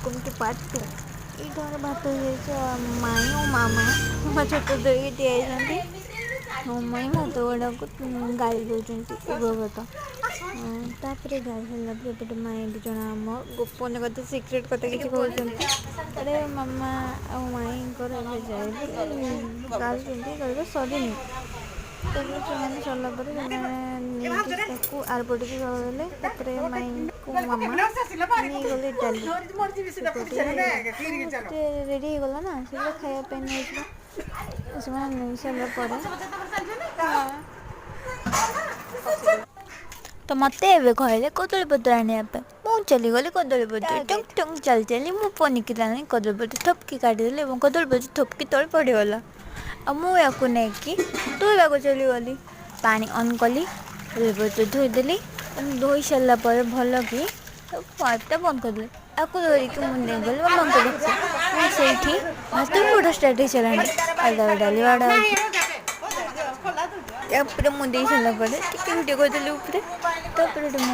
Welcome two part 2। ये घर भात हो माई और मामा ମୋ ଛୋଟ ଧରିକି ଠିଆ ହେଇଛନ୍ତି। ମୋ ମାଇଁ ଭାତ ଗୁଡ଼ାକୁ ଗାଳି ଦେଉଛନ୍ତି ଉଭୟ ଭାତ। ତାପରେ ଗାଳି ସାରିଲା ପରେ ଏପଟେ ମାଇଁ ଦୁଇ ଜଣ ଆମ ଗୋପନ କଥା ସିକ୍ରେଟ୍ କଥା କିଛି କହୁଛନ୍ତି। ଆରେ ମାମା ଆଉ ମାଇଁଙ୍କର ଏବେ ଯାଇକି ଗାଳୁଛନ୍ତି ଗାଳିବା ସରିନି। ତାପରେ ସେମାନେ ସରିଲା ପରେ ସେମାନେ ନେଇକି ତାକୁ ଆରପଟକୁ ଗଲେ। ତାପରେ ମାଇଁକୁ ମାମା ନେଇଗଲେ ଡାଲି ରେଡ଼ି ହେଇଗଲା ନା ସେଗୁଡ଼ା ଖାଇବା ପାଇଁ ନେଇଯିବା। ସେମାନେ ନେଇ ସାରିଲା ପରେ ତ ମୋତେ ଏବେ କହିଲେ କଦଳୀପତ୍ର ଆଣିବା ପାଇଁ। ମୁଁ ଚାଲିଗଲି କଦଳୀପତ୍ର ଟଙ୍ଗ ଟଙ୍ଗ ଚାଲି ଚାଲି ମୁଁ ପନିକିରେ ଆଣି କଦଳୀପତ୍ର ଥପକି କାଟିଦେଲି ଏବଂ କଦଳୀପତ୍ର ଥପକି ତଳେ ପଡ଼ିଗଲା। ଆଉ ମୁଁ ୟାକୁ ନେଇକି ଧୋଇବାକୁ ଚଲିଗଲି। ପାଣି ଅନ୍ କଲି, କଦଳୀପତ୍ର ଧୋଇଦେଲି। ଧୋଇ ସାରିଲା ପରେ ଭଲ କି ପାଇପ୍ଟା ବନ୍ଦ କରିଦେଲି। ଆକୁ ଧରିକି ମୁଁ ନେଇଗଲି ମାମାଙ୍କ ପାଖକୁ। ସେଇଠି ଭାତ ବଡ଼ ଷ୍ଟାର୍ଟ ହେଇସାରିଲାଣି। ଡାଲି ବାଡ଼ା ଉପରେ ମୁଁ ଦେଇ ସାରିଲା ପରେ ଟିକେ ଭିଡ଼ିଓ କରିଦେଲି ଉପରେ। ତାପରେ